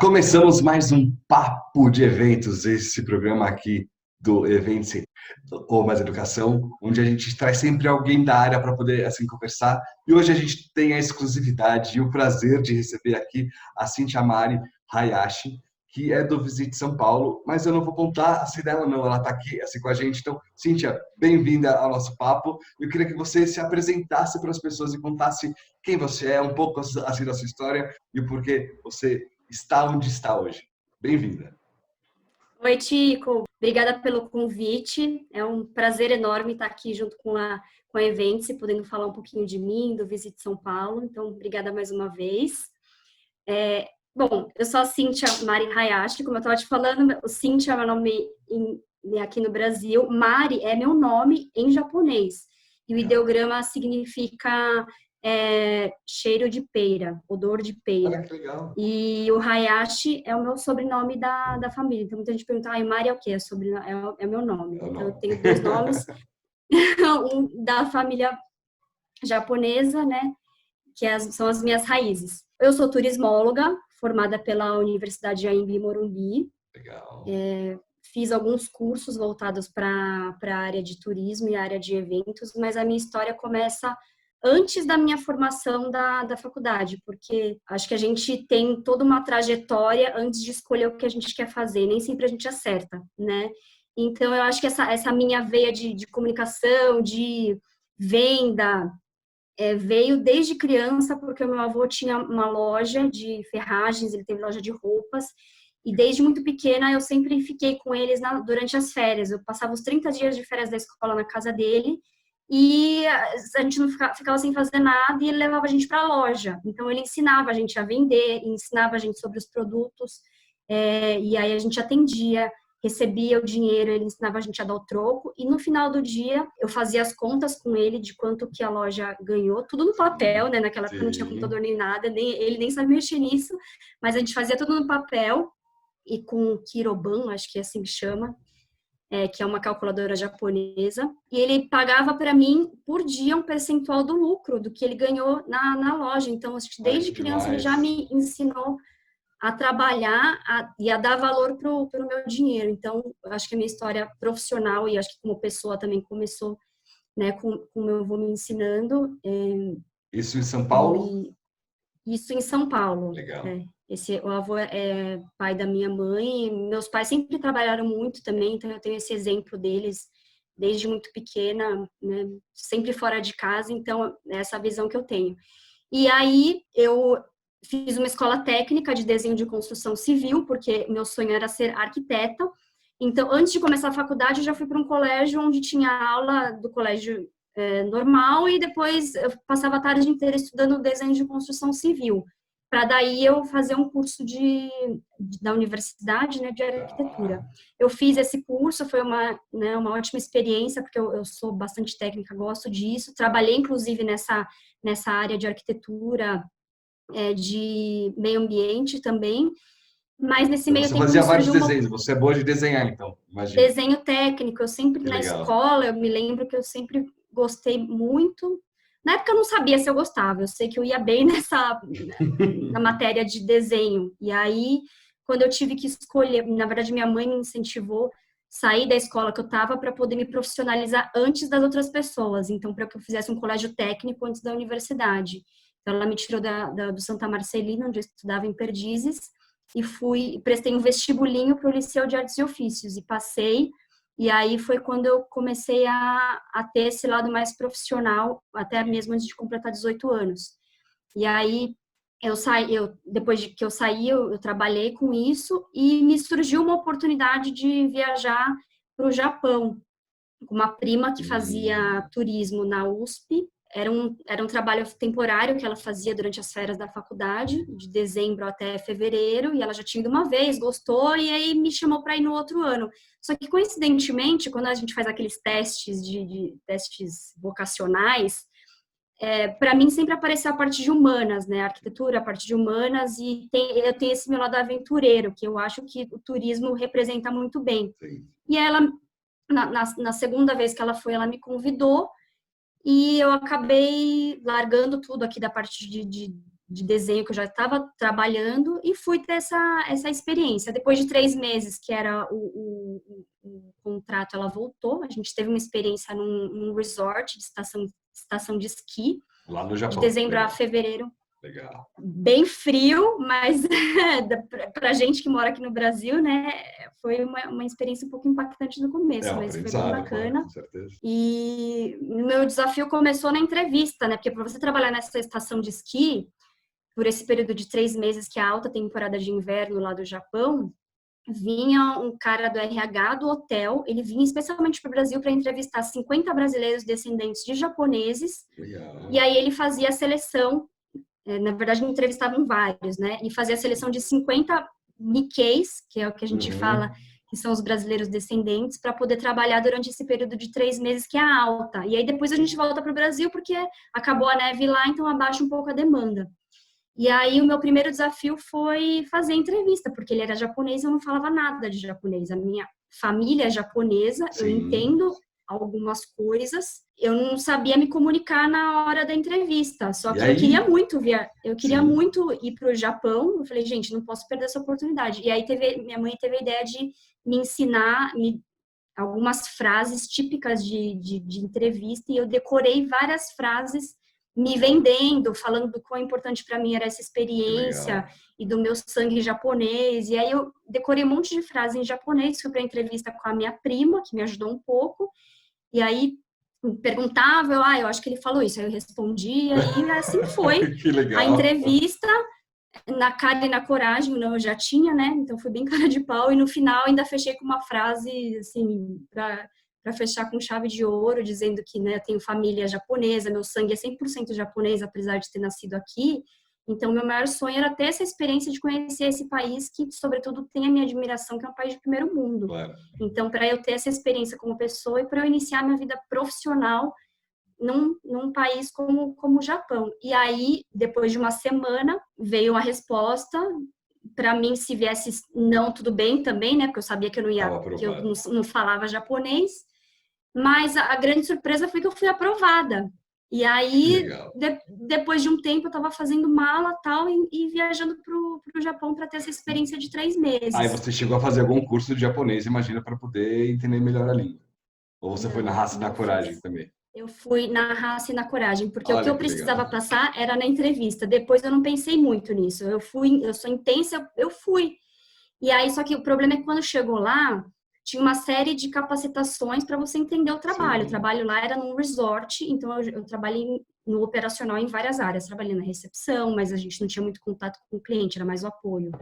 Começamos mais um Papo de Eventos, esse programa aqui do Events ou Mais Educação, onde a gente traz sempre alguém da área para poder assim conversar. E hoje a gente tem a exclusividade e o prazer de receber aqui a Cíntia Mari Hayashi, que é do Visit São Paulo, mas eu não vou contar assim dela não, ela está aqui assim com a gente. Então, Cíntia, bem-vinda ao nosso papo. Eu queria que você se apresentasse para as pessoas e contasse quem você é, um pouco assim da sua história e o porquê você está onde está hoje. Bem-vinda. Oi, Tico. Obrigada pelo convite. É um prazer enorme estar aqui junto com a Events e podendo falar um pouquinho de mim, do Visit São Paulo. Então, obrigada mais uma vez. Bom, eu sou a Cíntia Mari Hayashi, como eu estava te falando, o Cíntia é meu nome aqui no Brasil. Mari é meu nome em japonês. E o ideograma significa cheiro de pera, odor de pera. Olha que legal. E o Hayashi é o meu sobrenome da família. Então, muita gente pergunta, Mari é o quê? É meu nome. Então, eu tenho dois nomes. Um da família japonesa, né? Que são as minhas raízes. Eu sou turismóloga, formada pela Universidade Anhembi Morumbi. Legal. Fiz alguns cursos voltados para a área de turismo e área de eventos, mas a minha história começa antes da minha formação da faculdade, porque acho que a gente tem toda uma trajetória antes de escolher o que a gente quer fazer, nem sempre a gente acerta, né? Então, eu acho que essa minha veia de comunicação, de venda, veio desde criança, porque o meu avô tinha uma loja de ferragens, ele teve loja de roupas, e desde muito pequena eu sempre fiquei com eles durante as férias. Eu passava os 30 dias de férias da escola na casa dele, e a gente não ficava sem fazer nada, e ele levava a gente para a loja. Então, ele ensinava a gente a vender, ensinava a gente sobre os produtos, e aí a gente atendia, recebia o dinheiro, ele ensinava a gente a dar o troco, e no final do dia eu fazia as contas com ele de quanto que a loja ganhou, tudo no papel, né? Naquela época não tinha computador nem nada, ele nem sabia mexer nisso, mas a gente fazia tudo no papel, e com o Kiroban, acho que é assim que chama, que é uma calculadora japonesa, e ele pagava para mim por dia um percentual do lucro, do que ele ganhou na loja. Então, acho que desde criança ele já me ensinou a trabalhar e a dar valor pro meu dinheiro. Então, acho que a minha história profissional e acho que como pessoa também começou, né, com o meu avô me ensinando. Isso em São Paulo? Isso em São Paulo. Legal. O avô é pai da minha mãe. Meus pais sempre trabalharam muito também, então eu tenho esse exemplo deles desde muito pequena, né, sempre fora de casa. Então, é essa visão que eu tenho. E aí, eu fiz uma escola técnica de desenho de construção civil, porque meu sonho era ser arquiteta. Então, antes de começar a faculdade, eu já fui para um colégio onde tinha aula do colégio normal, e depois eu passava a tarde inteira estudando desenho de construção civil, para daí eu fazer um curso da universidade, né, de arquitetura. Eu fiz esse curso, foi uma ótima experiência, porque eu sou bastante técnica, gosto disso. Trabalhei, inclusive, nessa área de arquitetura, de meio ambiente também, mas nesse meio Você tempo fazia me vários surgiu desenhos, você é boa de desenhar, então, imagina. desenho técnico. Eu sempre, na escola, eu me lembro que eu sempre gostei muito. Na época eu não sabia se eu gostava, eu sei que eu ia bem na matéria de desenho. E aí, quando eu tive que escolher, na verdade minha mãe me incentivou sair da escola que eu estava para poder me profissionalizar antes das outras pessoas. Então, para que eu fizesse um colégio técnico antes da universidade. Então, ela me tirou do Santa Marcelina, onde eu estudava em Perdizes, e prestei um vestibulinho para o Liceu de Artes e Ofícios, e passei. E aí foi quando eu comecei a ter esse lado mais profissional, até mesmo antes de completar 18 anos. E aí, depois de que eu saí, eu trabalhei com isso, e me surgiu uma oportunidade de viajar para o Japão, com uma prima que fazia turismo na USP. Era um trabalho temporário que ela fazia durante as férias da faculdade, de dezembro até fevereiro, e ela já tinha ido uma vez, gostou, e aí me chamou para ir no outro ano. Só que, coincidentemente, quando a gente faz aqueles testes testes vocacionais, para mim sempre apareceu a parte de humanas, né? A arquitetura, a parte de humanas, e eu tenho esse meu lado aventureiro, que eu acho que o turismo representa muito bem. Sim. E ela, na segunda vez que ela foi, ela me convidou, e eu acabei largando tudo aqui da parte de desenho que eu já estava trabalhando e fui ter essa experiência. Depois de 3 meses, que era o contrato, ela voltou. A gente teve uma experiência num resort de estação de esqui, Lá no de Japão. dezembro Legal. a fevereiro. Legal. Bem frio, mas para gente que mora aqui no Brasil, né, foi uma experiência um pouco impactante no começo, Um mas foi bem aprendizado, claro, bacana. com certeza. E o meu desafio começou na entrevista, né, porque para você trabalhar nessa estação de esqui, por esse período de 3 meses, que é a alta temporada de inverno lá do Japão, vinha um cara do RH do hotel, ele vinha especialmente para o Brasil para entrevistar 50 brasileiros descendentes de japoneses, Legal. e aí ele fazia a seleção. Na verdade, entrevistavam vários, né? E fazia a seleção de 50 Nikkeis, que é o que a gente fala, que são os brasileiros descendentes, para poder trabalhar durante esse período de 3 meses, que é a alta. E aí depois a gente volta para o Brasil, porque acabou a neve lá, então abaixa um pouco a demanda. E aí o meu primeiro desafio foi fazer entrevista, porque ele era japonês e eu não falava nada de japonês. A minha família é japonesa, eu entendo algumas coisas, eu não sabia me comunicar na hora da entrevista, só que eu queria muito ir para o Japão. Eu falei, gente, não posso perder essa oportunidade. E aí minha mãe teve a ideia de me ensinar algumas frases típicas de entrevista, e eu decorei várias frases me vendendo, falando do quão importante para mim era essa experiência e do meu sangue japonês. E aí eu decorei um monte de frases em japonês, fui para a entrevista com a minha prima, que me ajudou um pouco, e aí perguntava, eu acho que ele falou isso, aí eu respondia, e assim foi. Que legal. A entrevista, na cara e na coragem, não, eu já tinha, né? Então foi bem cara de pau, e no final ainda fechei com uma frase, assim, para fechar com chave de ouro, dizendo que, né, eu tenho família japonesa, meu sangue é 100% japonês, apesar de ter nascido aqui. Então, meu maior sonho era ter essa experiência de conhecer esse país que, sobretudo, tem a minha admiração, que é um país de primeiro mundo. Claro. Então, para eu ter essa experiência como pessoa e para eu iniciar minha vida profissional num país como o Japão. E aí, depois de uma semana, veio a resposta. Para mim, se viesse não, tudo bem também, né? Porque eu sabia que eu não ia, que eu não falava japonês. Mas a grande surpresa foi que eu fui aprovada. E aí, depois de um tempo, eu estava fazendo mala tal e viajando para o Japão para ter essa experiência de 3 meses. Aí você chegou a fazer algum curso de japonês, imagina, para poder entender melhor a língua. Ou você foi na raça e na coragem também? Eu fui na raça e na coragem, porque Olha, o que eu precisava passar era na entrevista. Depois eu não pensei muito nisso. Eu sou intensa, eu fui. E aí, só que o problema é que quando chegou lá, tinha uma série de capacitações para você entender o trabalho. O trabalho lá era num resort, então eu trabalhei no operacional em várias áreas. Trabalhei na recepção, mas a gente não tinha muito contato com o cliente, era mais o apoio.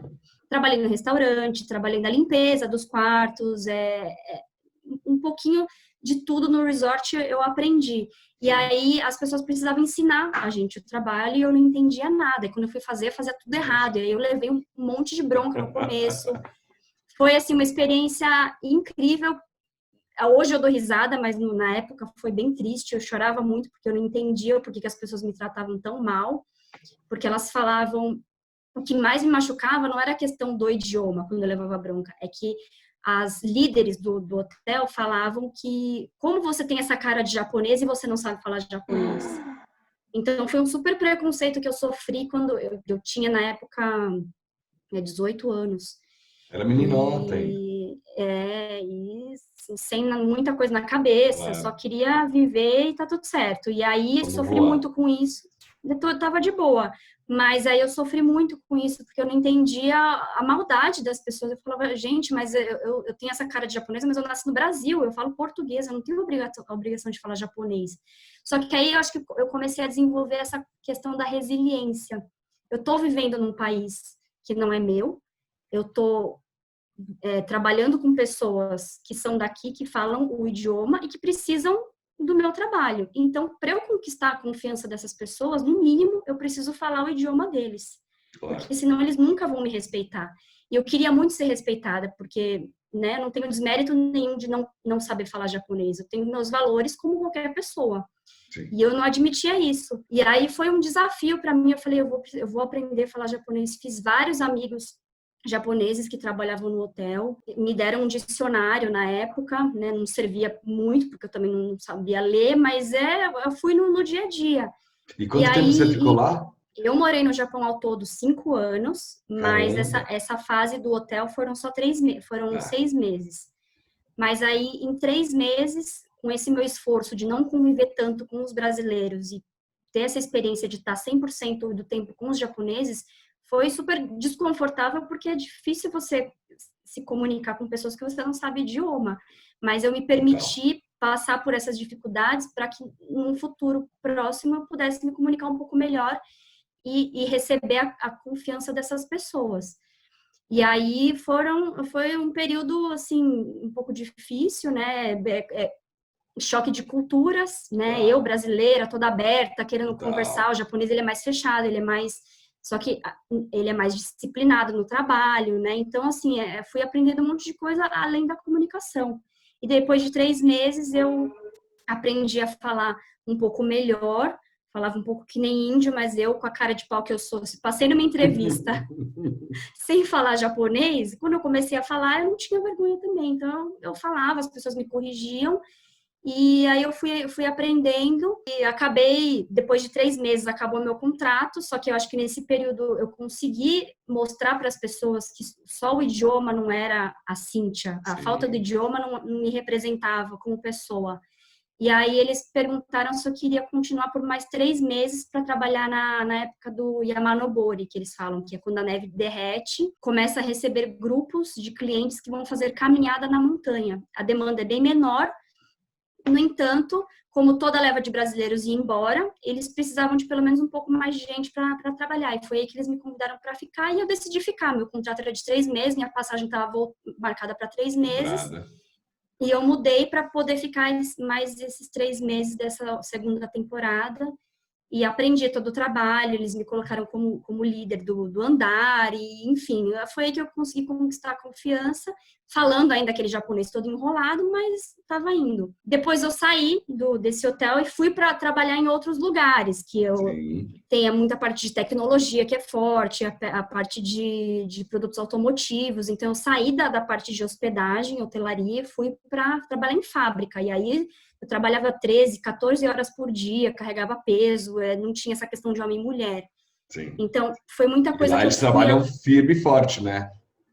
Trabalhei no restaurante, trabalhei na limpeza dos quartos, um pouquinho de tudo no resort eu aprendi. E aí as pessoas precisavam ensinar a gente o trabalho e eu não entendia nada. E quando eu fui fazer, eu fazia tudo errado. E aí eu levei um monte de bronca no começo. Foi, assim, uma experiência incrível. Hoje eu dou risada, mas na época foi bem triste. Eu chorava muito porque eu não entendia por que as pessoas me tratavam tão mal. Porque elas falavam... O que mais me machucava não era a questão do idioma, quando eu levava bronca. É que as líderes do hotel falavam que como você tem essa cara de japonês e você não sabe falar japonês. Então foi um super preconceito que eu sofri quando eu tinha na época 18 anos. Era meninota ainda. E sem muita coisa na cabeça, só queria viver e tá tudo certo. E aí sofri muito com isso. Eu tava de boa. Mas aí eu sofri muito com isso, porque eu não entendia a maldade das pessoas. Eu falava, gente, mas eu tenho essa cara de japonesa, mas eu nasci no Brasil, eu falo português, eu não tenho a obrigação de falar japonês. Só que aí eu acho que eu comecei a desenvolver essa questão da resiliência. Eu tô vivendo num país que não é meu, eu tô trabalhando com pessoas que são daqui, que falam o idioma e que precisam do meu trabalho. Então, para eu conquistar a confiança dessas pessoas, no mínimo, eu preciso falar o idioma deles. Porque senão eles nunca vão me respeitar. E eu queria muito ser respeitada, porque, né, não tenho desmérito nenhum de não saber falar japonês. Eu tenho meus valores como qualquer pessoa. Sim. E eu não admitia isso. E aí foi um desafio para mim. Eu falei, eu vou aprender a falar japonês. Fiz vários amigos japoneses que trabalhavam no hotel, me deram um dicionário na época, né, não servia muito, porque eu também não sabia ler, mas eu fui no dia a dia. E quanto tempo você ficou lá? Eu morei no Japão ao todo 5 anos, mas Caramba. essa fase do hotel foram só foram Ah, 6 meses. Mas aí, em 3 meses, com esse meu esforço de não conviver tanto com os brasileiros e ter essa experiência de estar 100% do tempo com os japoneses, foi super desconfortável, porque é difícil você se comunicar com pessoas que você não sabe idioma. Mas eu me total. permiti passar por essas dificuldades para que, num futuro próximo, eu pudesse me comunicar um pouco melhor e receber a confiança dessas pessoas. E aí foi um período, assim, um pouco difícil, né? Choque de culturas, né? Eu, Uau, brasileira, toda aberta, querendo conversar. O total. japonês, ele é mais fechado, ele é mais... Só que ele é mais disciplinado no trabalho, né? Então, assim, fui aprendendo um monte de coisa além da comunicação. E depois de 3 meses, eu aprendi a falar um pouco melhor, falava um pouco que nem índio, mas eu, com a cara de pau que eu sou, passei numa entrevista sem falar japonês, quando eu comecei a falar, eu não tinha vergonha também. Então, eu falava, as pessoas me corrigiam, e aí eu fui aprendendo e acabei, depois de 3 meses, acabou meu contrato, só que eu acho que nesse período eu consegui mostrar para as pessoas que só o idioma não era a Cíntia, a falta do Sim. idioma não me representava como pessoa. E aí eles perguntaram se eu queria continuar por mais 3 meses para trabalhar na época do Yamanobori, que eles falam, que é quando a neve derrete, começa a receber grupos de clientes que vão fazer caminhada na montanha. A demanda é bem menor, no entanto, como toda leva de brasileiros ia embora, eles precisavam de pelo menos um pouco mais de gente para trabalhar. E foi aí que eles me convidaram para ficar e eu decidi ficar. Meu contrato era de 3 meses, minha passagem estava marcada para 3 meses. Cobrada. E eu mudei para poder ficar mais esses 3 meses dessa segunda temporada e aprendi todo o trabalho. Eles me colocaram como líder do andar, e enfim, foi aí que eu consegui conquistar a confiança, falando ainda aquele japonês todo enrolado, mas estava indo. Depois eu saí desse hotel e fui para trabalhar em outros lugares, que eu Sim. tenha muita parte de tecnologia que é forte, a parte de produtos automotivos. Então, eu saí da parte de hospedagem, hotelaria, e fui para trabalhar em fábrica. E aí, eu trabalhava 13, 14 horas por dia, carregava peso, não tinha essa questão de homem e mulher. Sim. Então, foi muita E coisa lá que eu eles fui trabalham firme e forte, né?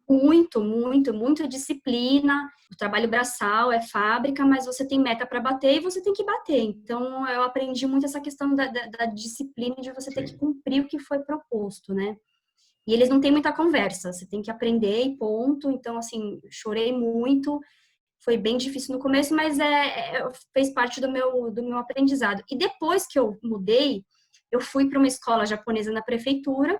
muita disciplina. O trabalho braçal é fábrica, mas você tem meta para bater e você tem que bater. Então, eu aprendi muito essa questão da disciplina, de você ter que Sim. cumprir o que foi proposto, né? E eles não têm muita conversa, você tem que aprender e ponto. Então, assim, chorei muito, foi bem difícil no começo, mas fez parte do meu aprendizado. E depois que eu mudei, eu fui para uma escola japonesa na prefeitura,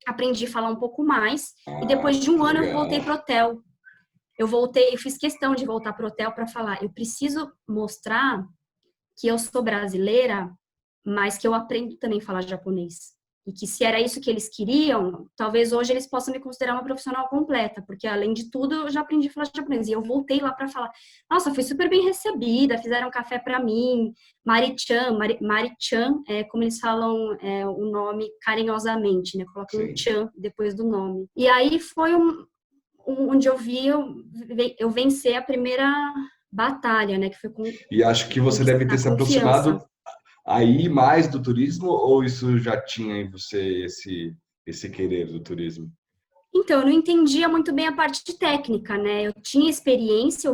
aprendi a falar um pouco mais, e depois Ah, de um que ano eu voltei legal. para o hotel. Eu fiz questão de voltar para o hotel para falar, eu preciso mostrar que eu sou brasileira, mas que eu aprendo também a falar japonês. E que se era isso que eles queriam, talvez hoje eles possam me considerar uma profissional completa, porque além de tudo eu já aprendi a falar japonês. E eu voltei lá para falar, nossa, fui super bem recebida, fizeram café para mim, Mari-chan, como eles falam o nome carinhosamente, né? Colocam um Sim. chan depois do nome. E aí foi onde eu vencer a primeira batalha, né? Que foi E acho que você deve conquistar ter a se confiança. aproximado aí mais do turismo, ou isso já tinha em você esse querer do turismo? Então, eu não entendia muito bem a parte de técnica, né? Eu tinha experiência,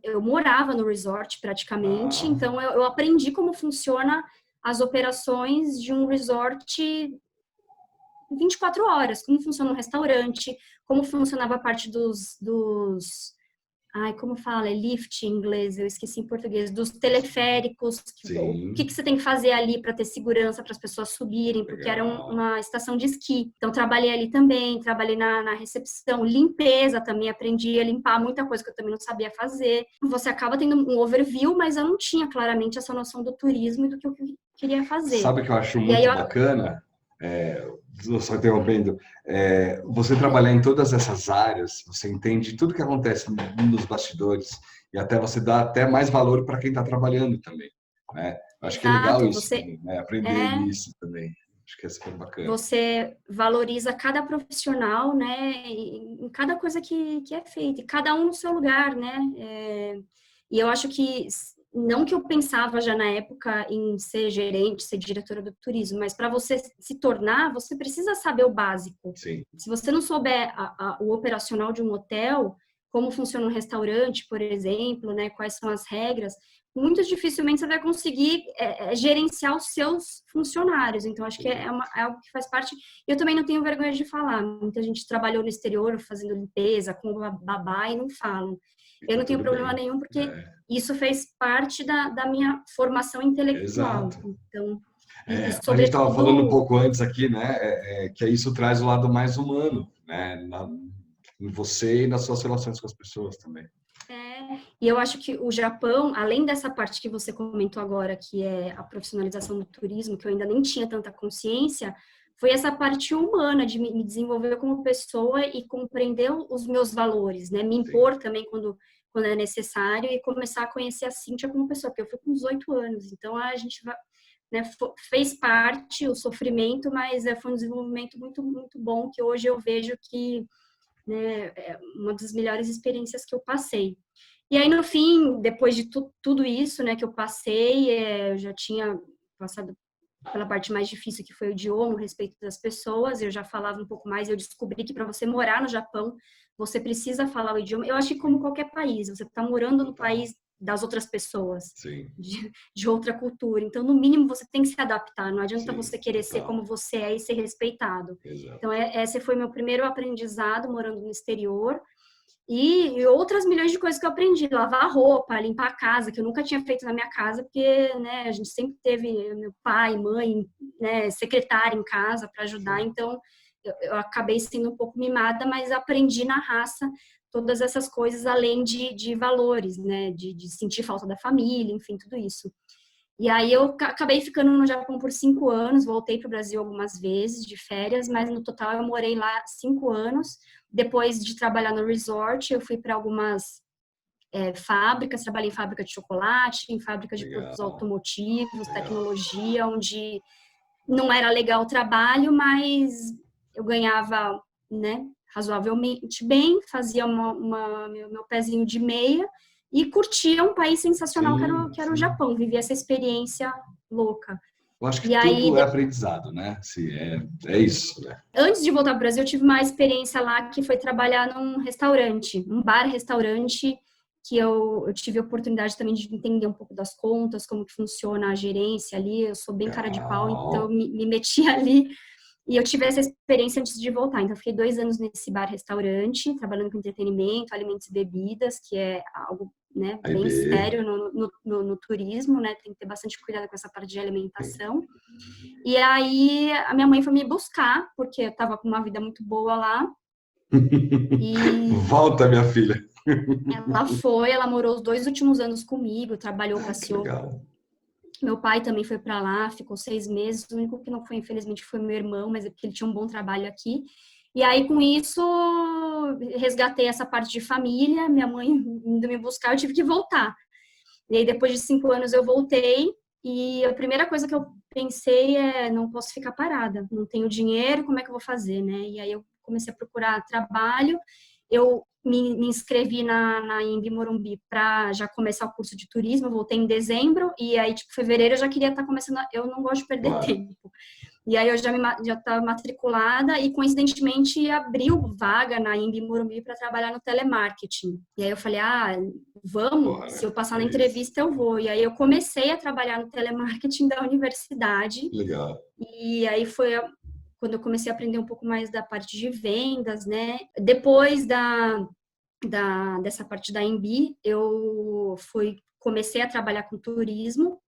eu morava no resort praticamente, Ah, então eu aprendi como funciona as operações de um resort 24 horas, como funciona um restaurante, como funcionava a parte ai, como fala? É lift em inglês, eu esqueci em português. Dos teleféricos, o que sim, você tem que fazer ali para ter segurança para as pessoas subirem, porque era legal. uma estação de esqui. Então, trabalhei ali também, trabalhei na recepção, limpeza também, aprendi a limpar muita coisa que eu também não sabia fazer. Você acaba tendo um overview, mas eu não tinha claramente essa noção do turismo e do que eu queria fazer. Sabe o que eu acho E aí, muito bacana? É, só interrompendo, você trabalhar em todas essas áreas, você entende tudo que acontece nos bastidores e até você dá até mais valor para quem está trabalhando também, né? Acho que é legal exato, isso também, né? Aprender é, isso também. Acho que é super bacana. você valoriza cada profissional, né, em cada coisa que é feita, e cada um no seu lugar, né, e eu acho que não que eu pensava já na época em ser gerente, ser diretora do turismo, mas para você se tornar, você precisa saber o básico. Sim. Se você não souber o operacional de um hotel, como funciona um restaurante, por exemplo, né, quais são as regras, muito dificilmente você vai conseguir gerenciar os seus funcionários. Então, acho que é algo que faz parte. Eu também não tenho vergonha de falar. Muita gente trabalhou no exterior fazendo limpeza, com babá e não falam. Eu não tenho problema nenhum, porque isso fez parte da minha formação intelectual. Exato. Então, A gente sobretudo... estava falando um pouco antes aqui, né, que isso traz o lado mais humano, né, em você e nas suas relações com as pessoas também. E eu acho que o Japão, além dessa parte que você comentou agora, que é a profissionalização do turismo, que eu ainda nem tinha tanta consciência, foi essa parte humana de me desenvolver como pessoa e compreender os meus valores, né? Me impor também quando é necessário e começar a conhecer a Cíntia como pessoa, porque eu fui com 18 anos, então a gente vai, né, fez parte o sofrimento, mas foi um desenvolvimento muito, muito bom, que hoje eu vejo que, né, é uma das melhores experiências que eu passei. E aí, no fim, depois de tudo isso, né, que eu passei, eu já tinha passado pela parte mais difícil, que foi o idioma, o respeito das pessoas, eu já falava um pouco mais, eu descobri que para você morar no Japão, você precisa falar o idioma. Eu acho que como qualquer país, você está morando no país das outras pessoas, de outra cultura. Então, no mínimo, você tem que se adaptar. Não adianta você querer ser como você é e ser respeitado. Exato. Então, esse foi meu primeiro aprendizado morando no exterior. E outras milhões de coisas que eu aprendi, lavar roupa, limpar a casa, que eu nunca tinha feito na minha casa, porque, né, a gente sempre teve meu pai, mãe, né, secretária em casa para ajudar, então eu acabei sendo um pouco mimada, mas aprendi na raça todas essas coisas, além de valores, né, de sentir falta da família, enfim, tudo isso. E aí eu acabei ficando no Japão por 5 anos, voltei para o Brasil algumas vezes de férias, mas no total eu morei lá 5 anos. Depois de trabalhar no resort, eu fui para algumas fábricas, trabalhei em fábrica de chocolate, em fábrica de produtos automotivos, tecnologia, onde não era legal o trabalho, mas eu ganhava, né, razoavelmente bem, fazia meu pezinho de meia, e curtia um país sensacional que era o Japão, vivia essa experiência louca. Eu acho que E aí, tudo é aprendizado, né? Sim, é isso, né? Antes de voltar para o Brasil, eu tive uma experiência lá que foi trabalhar num restaurante, um bar-restaurante, que eu tive a oportunidade também de entender um pouco das contas, como que funciona a gerência ali. Eu sou bem cara de pau, então eu me meti ali. E eu tive essa experiência antes de voltar. Então, eu fiquei 2 anos nesse bar-restaurante, trabalhando com entretenimento, alimentos e bebidas, que é algo, né, bem sério no turismo, né? Tem que ter bastante cuidado com essa parte de alimentação. E aí, a minha mãe foi me buscar, porque eu estava com uma vida muito boa lá. Volta, minha filha. Ela morou os 2 últimos anos comigo, trabalhou, passeou. Meu pai também foi para lá, ficou 6 meses. O único que não foi, infelizmente, foi meu irmão, mas é porque ele tinha um bom trabalho aqui. E aí, com isso, resgatei essa parte de família. Minha mãe indo me buscar, eu tive que voltar. E aí, depois de 5 anos, eu voltei. E a primeira coisa que eu pensei não posso ficar parada. Não tenho dinheiro, como é que eu vou fazer, né? E aí, eu comecei a procurar trabalho. Eu me inscrevi na Imbi Morumbi para já começar o curso de turismo. Eu voltei em dezembro e aí, tipo, fevereiro eu já queria estar começando. Eu não gosto de perder tempo. E aí eu já estava matriculada e, coincidentemente, abriu vaga na Imbi Morumbi para trabalhar no telemarketing. E aí eu falei, vamos, se eu passar na entrevista eu vou. E aí eu comecei a trabalhar no telemarketing da universidade. Legal. E aí foi quando eu comecei a aprender um pouco mais da parte de vendas, né? Depois dessa parte da Embi, eu comecei a trabalhar com turismo.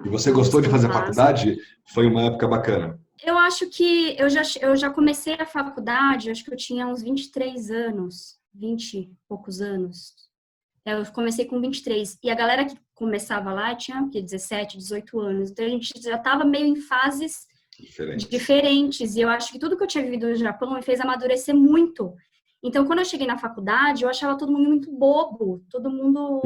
E você gostou de fazer faculdade? Foi uma época bacana. Eu acho que eu já comecei a faculdade, acho que eu tinha uns 23 anos, 20 e poucos anos. Eu comecei com 23. E a galera que começava lá tinha 17, 18 anos. Então a gente já estava meio em fases diferentes. E eu acho que tudo que eu tinha vivido no Japão me fez amadurecer muito. Então, quando eu cheguei na faculdade, eu achava todo mundo muito bobo. Todo mundo...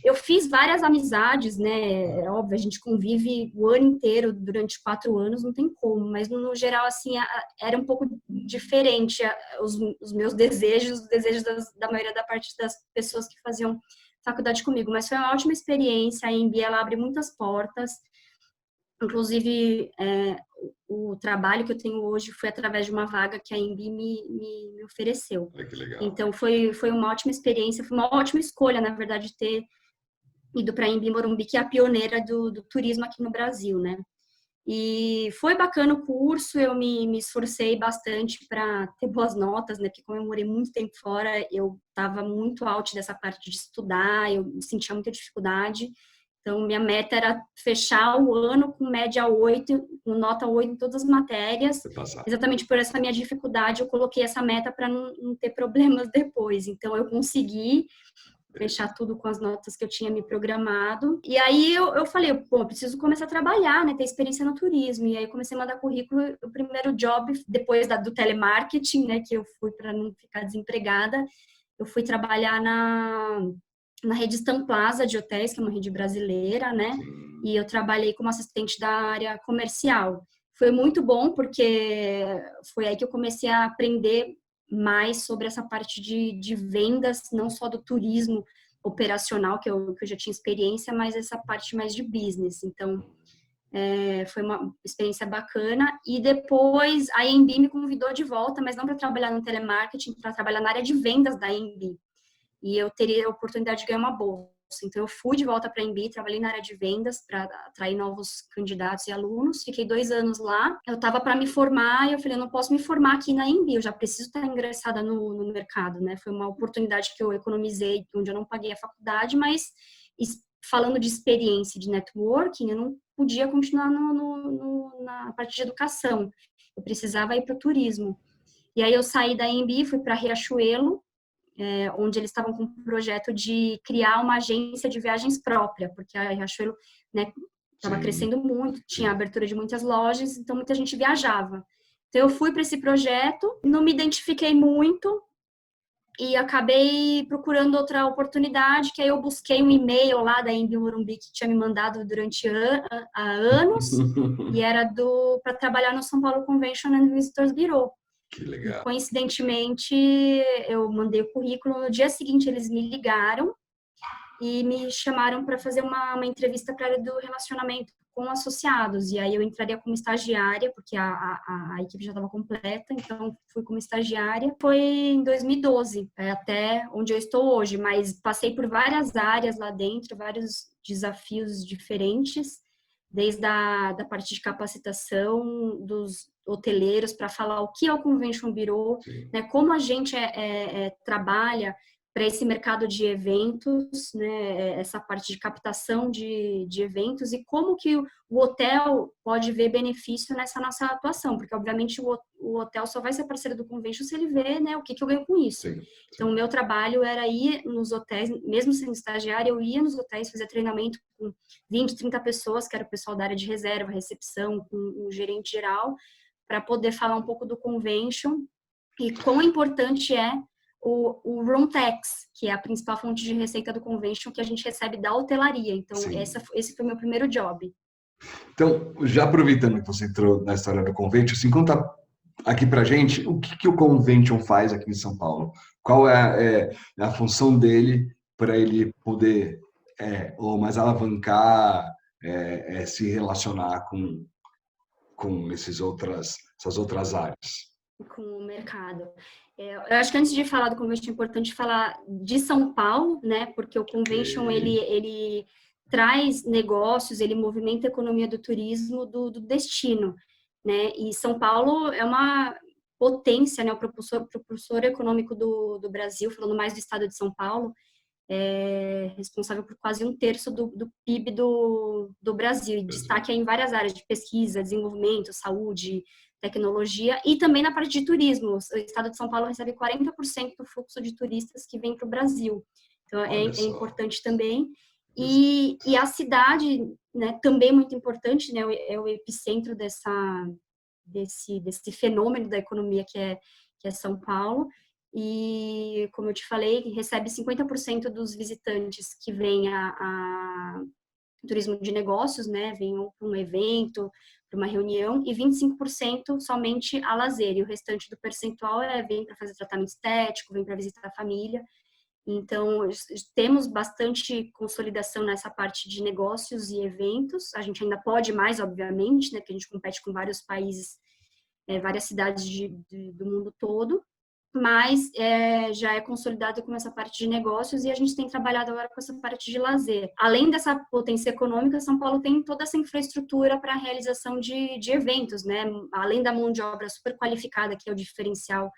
Eu fiz várias amizades, né? É óbvio, a gente convive o ano inteiro, durante 4 anos, não tem como. Mas, no geral, assim, era um pouco diferente os meus desejos, os desejos da maioria da parte das pessoas que faziam faculdade comigo, mas foi uma ótima experiência. A EMB, ela abre muitas portas. Inclusive, o trabalho que eu tenho hoje foi através de uma vaga que a EMB me ofereceu. Que legal. Então, foi uma ótima experiência, foi uma ótima escolha, na verdade, ter ido para a EMB Morumbi, que é a pioneira do turismo aqui no Brasil, né? E foi bacana o curso, eu me esforcei bastante para ter boas notas, né? Porque como eu morei muito tempo fora, eu estava muito out dessa parte de estudar, eu sentia muita dificuldade. Então, minha meta era fechar o ano com média 8, com nota 8 em todas as matérias. Exatamente por essa minha dificuldade, eu coloquei essa meta para não ter problemas depois. Então, eu consegui fechar tudo com as notas que eu tinha me programado. E aí eu falei, pô, eu preciso começar a trabalhar, né, ter experiência no turismo. E aí comecei a mandar currículo, o primeiro job, depois do telemarketing, né, que eu fui para não ficar desempregada, eu fui trabalhar na rede Stan Plaza de hotéis, que é uma rede brasileira, né, e eu trabalhei como assistente da área comercial. Foi muito bom, porque foi aí que eu comecei a aprender mais sobre essa parte de vendas, não só do turismo operacional, que eu já tinha experiência, mas essa parte mais de business. Então, foi uma experiência bacana. E depois, a EMB me convidou de volta, mas não para trabalhar no telemarketing, para trabalhar na área de vendas da EMB. E eu teria a oportunidade de ganhar uma bolsa. Então, eu fui de volta para a EMB, trabalhei na área de vendas para atrair novos candidatos e alunos. Fiquei 2 anos lá. Eu estava para me formar e eu falei, eu não posso me formar aqui na EMB, eu já preciso estar ingressada no mercado, né? Foi uma oportunidade que eu economizei, onde eu não paguei a faculdade, mas falando de experiência de networking, eu não podia continuar na parte de educação. Eu precisava ir para o turismo. E aí eu saí da EMB, fui para Riachuelo, onde eles estavam com um projeto de criar uma agência de viagens própria, porque a Riachuelo, né, estava crescendo muito, tinha abertura de muitas lojas, então muita gente viajava. Então eu fui para esse projeto, não me identifiquei muito e acabei procurando outra oportunidade, que aí eu busquei um e-mail lá da EMB Morumbi que tinha me mandado durante há anos e era para trabalhar no São Paulo Convention and Visitors Bureau. Que legal. E, coincidentemente, eu mandei o currículo. No dia seguinte, eles me ligaram e me chamaram para fazer uma entrevista para a área do relacionamento com associados. E aí eu entraria como estagiária, porque a equipe já estava completa, então fui como estagiária. Foi em 2012, até onde eu estou hoje, mas passei por várias áreas lá dentro, vários desafios diferentes, desde da parte de capacitação dos hoteleiros para falar o que é o Convention Bureau, né, como a gente trabalha para esse mercado de eventos, né, essa parte de captação de eventos e como que o hotel pode ver benefício nessa nossa atuação, porque obviamente o hotel só vai ser parceiro do convention se ele vê, né, o que eu ganho com isso. Sim. Então, o meu trabalho era ir nos hotéis, mesmo sendo estagiária, eu ia nos hotéis fazer treinamento com 20, 30 pessoas, que era o pessoal da área de reserva, recepção, com o gerente geral, para poder falar um pouco do convention e quão importante é o room tax, que é a principal fonte de receita do convention que a gente recebe da hotelaria. Então, esse foi o meu primeiro job. Então, já aproveitando que você entrou na história do convention, assim, conta aqui pra gente o que o convention faz aqui em São Paulo. Qual é a função dele para ele poder ou mais alavancar, se relacionar com essas outras áreas? Com o mercado. Eu acho que antes de falar do convention é importante falar de São Paulo, né? Porque o convention ele traz negócios, ele movimenta a economia do turismo do destino, né? E São Paulo é uma potência, né? O propulsor econômico do Brasil, falando mais do estado de São Paulo, é responsável por quase 1/3 do PIB do Brasil. E destaque em várias áreas de pesquisa, desenvolvimento, saúde, tecnologia e também na parte de turismo. O estado de São Paulo recebe 40% do fluxo de turistas que vem para o Brasil. Então, é importante também. E a cidade, né, também muito importante, né, é o epicentro desse fenômeno da economia que é São Paulo. E, como eu te falei, recebe 50% dos visitantes que vêm a turismo de negócios, né, vêm para um evento, para uma reunião, e 25% somente a lazer, e o restante do percentual vem para fazer tratamento estético, vem para visitar a família. Então, temos bastante consolidação nessa parte de negócios e eventos. A gente ainda pode mais, obviamente, né, que a gente compete com vários países, várias cidades do mundo todo, mas já é consolidado com essa parte de negócios e a gente tem trabalhado agora com essa parte de lazer. Além dessa potência econômica, São Paulo tem toda essa infraestrutura para a realização de eventos, né? Além da mão de obra super qualificada, que é o diferencial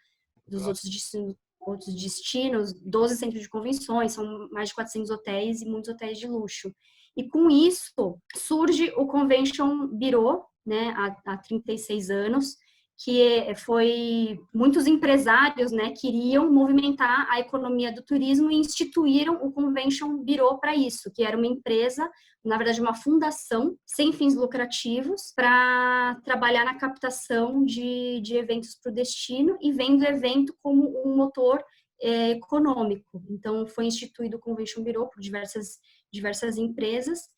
dos outros destinos, 12 centros de convenções, são mais de 400 hotéis e muitos hotéis de luxo. E com isso surge o Convention Bureau, né, há 36 anos, que foi muitos empresários, né, queriam movimentar a economia do turismo e instituíram o Convention Bureau para isso, que era uma empresa, na verdade uma fundação sem fins lucrativos para trabalhar na captação de eventos para o destino e vendo o evento como um motor econômico. Então foi instituído o Convention Bureau por diversas empresas.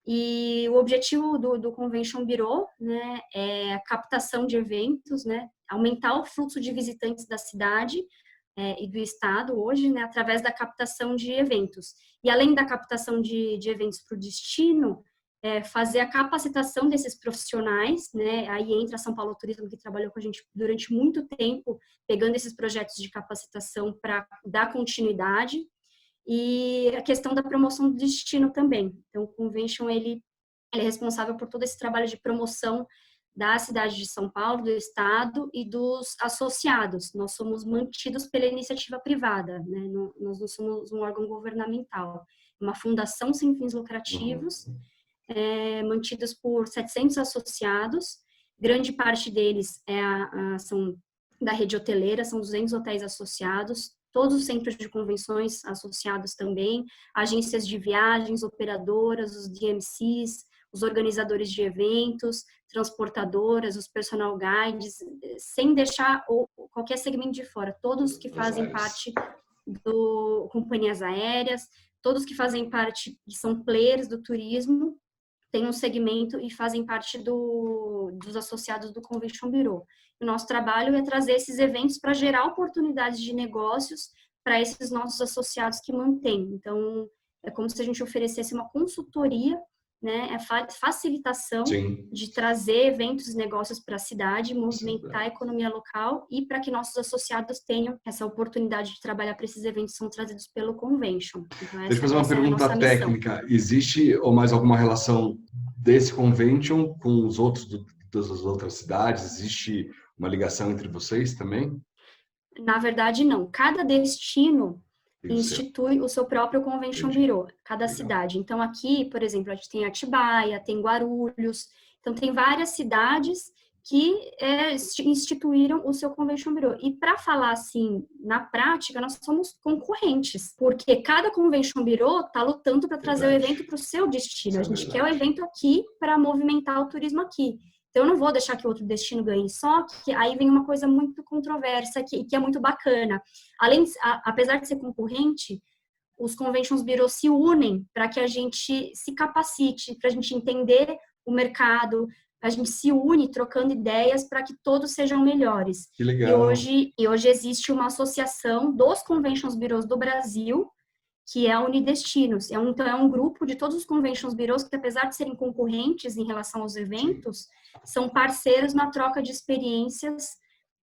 E o objetivo do Convention Bureau, né, é a captação de eventos, né, aumentar o fluxo de visitantes da cidade e do estado hoje, né, através da captação de eventos. E além da captação de eventos para o destino, fazer a capacitação desses profissionais, né, aí entra a São Paulo Turismo, que trabalhou com a gente durante muito tempo, pegando esses projetos de capacitação para dar continuidade, e a questão da promoção do destino também. Então, o Convention, ele é responsável por todo esse trabalho de promoção da cidade de São Paulo, do estado e dos associados. Nós somos mantidos pela iniciativa privada, né? Nós não somos um órgão governamental. Uma fundação sem fins lucrativos, mantidos por 700 associados. Grande parte deles são da rede hoteleira, são 200 hotéis associados, todos os centros de convenções associados também, agências de viagens, operadoras, os DMCs, os organizadores de eventos, transportadoras, os personal guides, sem deixar qualquer segmento de fora, todos que fazem parte companhias aéreas, todos que fazem parte, que são players do turismo, têm um segmento e fazem parte dos associados do Convention Bureau. O nosso trabalho é trazer esses eventos para gerar oportunidades de negócios para esses nossos associados que mantêm. Então, é como se a gente oferecesse uma consultoria, né, facilitação Sim. de trazer eventos e negócios para a cidade, movimentar a economia local e para que nossos associados tenham essa oportunidade de trabalhar para esses eventos que são trazidos pelo Convention. Então, Deixa eu fazer uma pergunta técnica. Missão. Existe ou mais alguma relação desse Convention com os outros das outras cidades? Existe uma ligação entre vocês também? Na verdade, não. Cada destino institui o seu próprio Convention Bureau, cada cidade. Então, aqui, por exemplo, a gente tem Atibaia, tem Guarulhos. Então, tem várias cidades que instituíram o seu Convention Bureau. E para falar assim, na prática, nós somos concorrentes, porque cada Convention Bureau está lutando para trazer o evento para o seu destino. A gente quer o evento aqui para movimentar o turismo aqui. Então, eu não vou deixar que outro destino ganhe. Só que aí vem uma coisa muito controversa que é muito bacana. Apesar de ser concorrente, os Conventions Bureau se unem para que a gente se capacite, para a gente entender o mercado, a gente se une trocando ideias para que todos sejam melhores. Que legal. E hoje existe uma associação dos Conventions Bureaus do Brasil, que é a Unidestinos. Então, é um grupo de todos os Conventions Bureaus que, apesar de serem concorrentes em relação aos eventos, são parceiros na troca de experiências,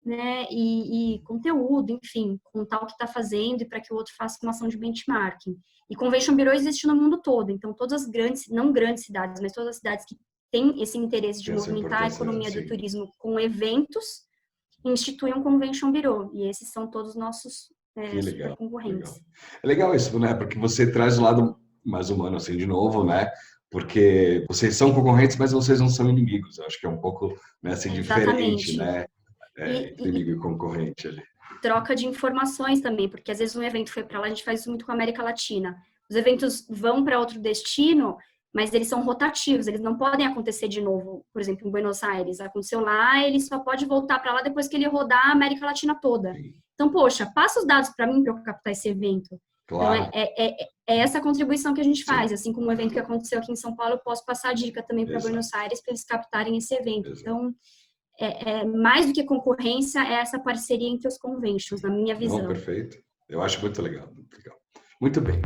né, e conteúdo, enfim, contar o que está fazendo e para que o outro faça uma ação de benchmarking. E Convention Bureau existe no mundo todo, então todas as grandes, não grandes cidades, mas todas as cidades que têm esse interesse de movimentar a economia do turismo com eventos, instituem um Convention Bureau, e esses são todos nossos super concorrentes. Legal. É legal isso, né? Porque você traz o lado mais humano, assim, de novo, né? Porque vocês são concorrentes, mas vocês não são inimigos. Eu acho que é um pouco, né, assim, diferente, né? Inimigo e concorrente ali. Troca de informações também, porque às vezes um evento foi para lá, a gente faz isso muito com a América Latina. Os eventos vão para outro destino, mas eles são rotativos, eles não podem acontecer de novo. Por exemplo, em Buenos Aires, aconteceu lá, ele só pode voltar para lá depois que ele rodar a América Latina toda. Sim. Então, poxa, passa os dados para mim para eu captar esse evento. Claro. Então, é essa contribuição que a gente faz. Sim. Assim como um evento que aconteceu aqui em São Paulo, eu posso passar a dica também para Buenos Aires para eles captarem esse evento. Exato. Então, mais do que concorrência, é essa parceria entre os conventions, na minha visão. Não, perfeito. Eu acho muito legal, muito legal. Muito bem.